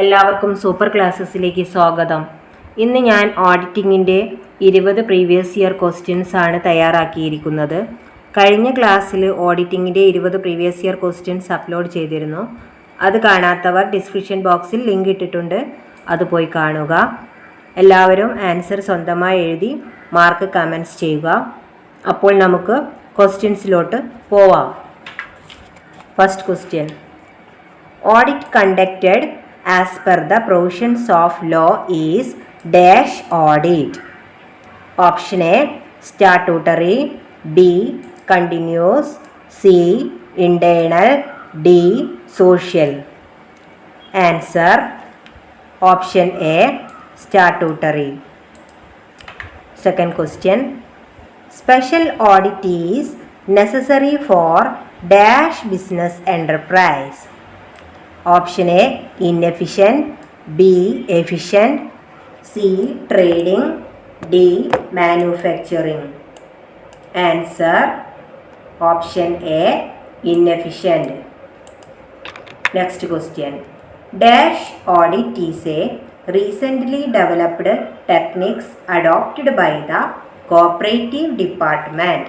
എല്ലാവർക്കും സൂപ്പർ ക്ലാസ്സസിലേക്ക് സ്വാഗതം. ഇന്ന് ഞാൻ ഓഡിറ്റിങ്ങിൻ്റെ 20 പ്രീവിയസ് ഇയർ ക്വസ്റ്റ്യൻസ് ആണ് തയ്യാറാക്കിയിരിക്കുന്നത്. കഴിഞ്ഞ ക്ലാസ്സിൽ ഓഡിറ്റിങ്ങിൻ്റെ 20 പ്രീവിയസ് ഇയർ ക്വസ്റ്റ്യൻസ് അപ്ലോഡ് ചെയ്തിരുന്നു. അത് കാണാത്തവർ ഡിസ്ക്രിപ്ഷൻ ബോക്സിൽ ലിങ്ക് ഇട്ടിട്ടുണ്ട്, അത് പോയി കാണുക. എല്ലാവരും ആൻസർ സ്വന്തമായി എഴുതി മാർക്ക് കമൻറ്റ്സ് ചെയ്യുക. അപ്പോൾ നമുക്ക് ക്വസ്റ്റ്യൻസിലോട്ട് പോവാം. First question: audit conducted as per the provisions of law is dash audit. Option A statutory, B continuous, C internal, D social. Answer option A statutory. Second question: special audit is necessary for dash business enterprise. Option A inefficient, B efficient, C trading, D manufacturing. Answer option A inefficient. Next question: dash audit is a recently developed techniques adopted by the cooperative department.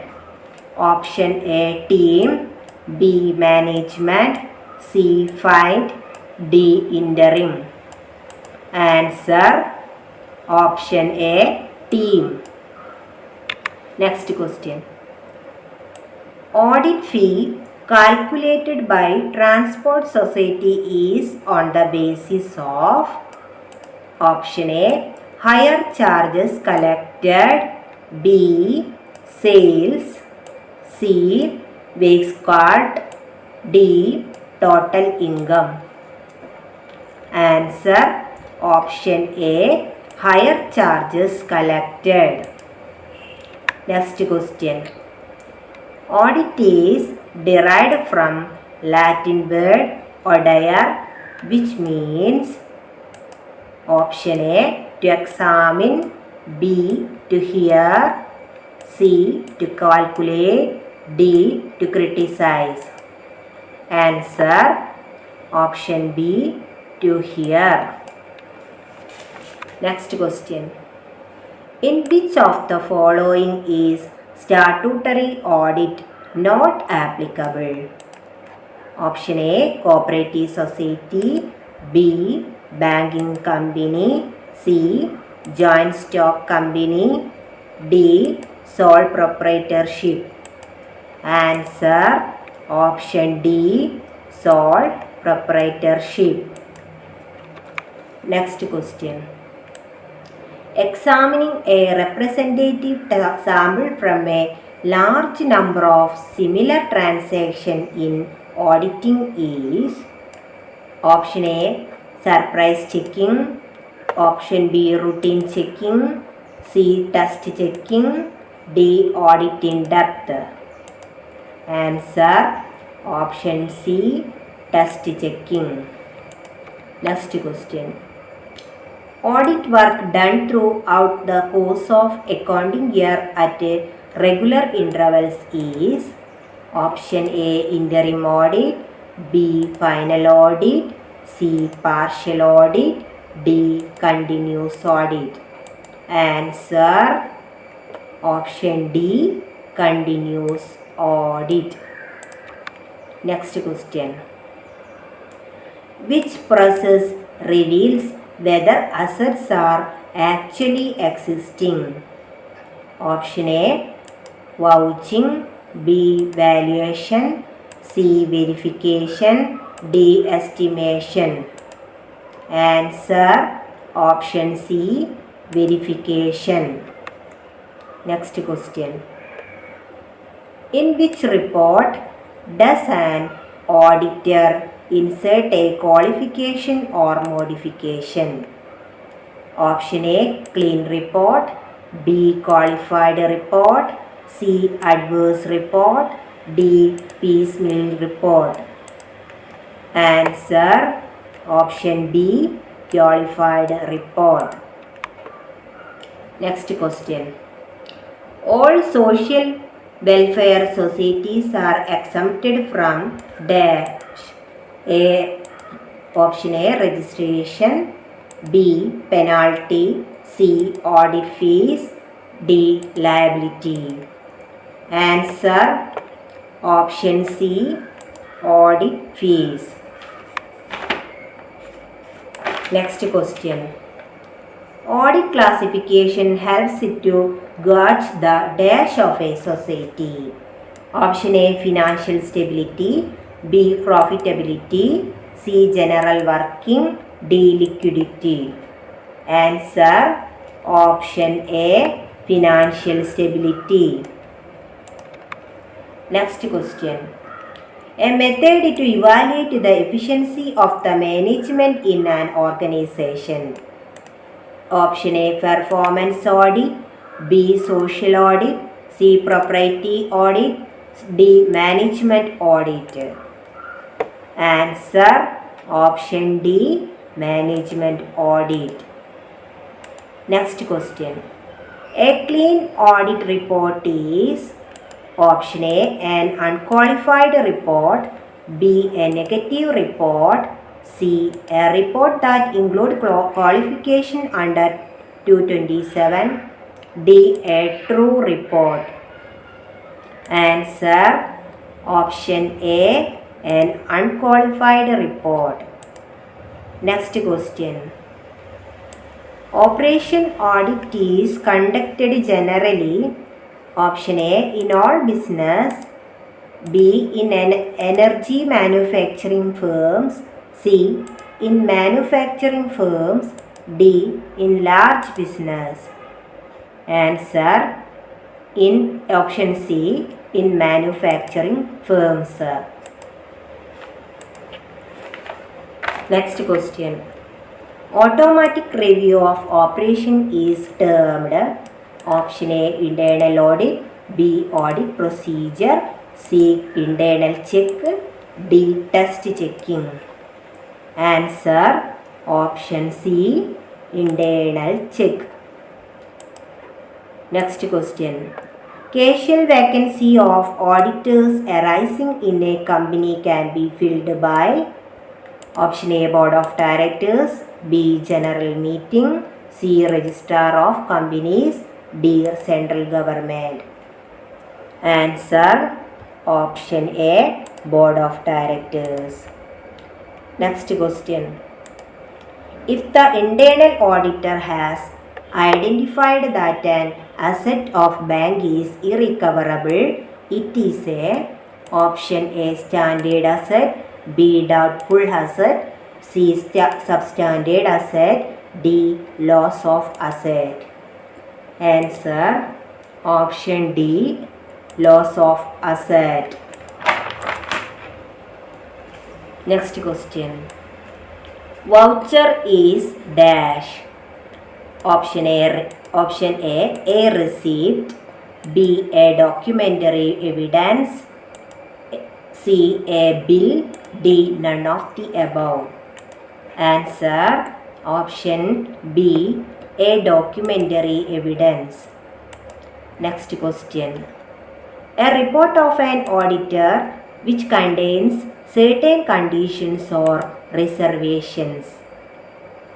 Option A team, B management, C find, D interim. Answer option A team. Next question: audit fee calculated by transport society is on the basis of. Option A higher charges collected, B sales, C waste cut, D total income. Answer option A higher charges collected. Next question: audit is derived from Latin word odere, which means. Option A to examine, B to hear, C to calculate, D to criticize. Answer option B to hear. Next question: in which of the following is statutory audit not applicable? Option A cooperative society, B banking company, C joint stock company, D sole proprietorship. Answer option D sole proprietorship. Next question: examining a representative sample from a large number of similar transactions in auditing is. Option A surprise checking, option B routine checking, C test checking, D audit in depth. Answer option C test checking. Next question: audit work done throughout the course of accounting year at regular intervals is. Option A interim audit, B final audit, C partial audit, D continuous audit. Answer option D continuous audit. Next question: which process reveals whether assets are actually existing? Option A vouching, B valuation, C verification, D estimation. Answer option C verification. Next question: in which report does an auditor insert a qualification or modification? Option A clean report, B qualified report, C adverse report, D piecemeal report. Answer option B qualified report. Next question: all social welfare societies are exempted from dash. A Option A, registration. B, penalty. C, audit fees. D, liability. Answer option C, audit fees. Next question. Audit classification helps it to gauge the dash of a society. Option A, financial stability. B, profitability. C, general working. D, liquidity. Answer option A, financial stability. Next question. A method to evaluate the efficiency of the management in an organization. Option A, performance audit. B, social audit. C, propriety audit. D, management audit. Answer option D, management audit. Next question. A clean audit report is option A, an unqualified report. B, a negative report. C, a report that includes qualification under 227. D, a true report. Answer option A, an unqualified report. Next question. Operation audit is conducted generally. Option A, in all business. B, in energy manufacturing firms. C, in manufacturing firms. D, in large business. Answer in option C, in manufacturing firms. Next question. Automatic review of operation is termed. Option A, internal audit. B, audit procedure. C, internal check. D, test checking. Answer option C, internal check. Next question. Casual vacancy of auditors arising in a company can be filled by option A, board of directors. B, general meeting. C, registrar of companies. D, central government. Answer option A, board of directors. Next question. If the internal auditor has identified that an asset of bank is irrecoverable, it is a option A, standard asset. B, doubtful asset. C, substandard asset. D, loss of asset. Answer option D, loss of asset. Next question. Voucher is dash. Option A, a receipt. B, a documentary evidence. C, a bill. D, none of the above. Answer option B, a documentary evidence. Next question. A report of an auditor which contains certain conditions or reservations.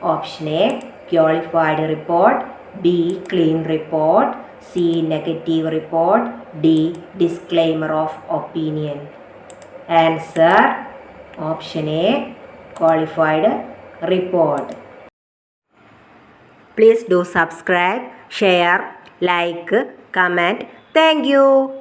Option A, qualified report. B, clean report. C, negative report. D, disclaimer of opinion. Answer option A, qualified report. Please do subscribe, share, like, comment. Thank you.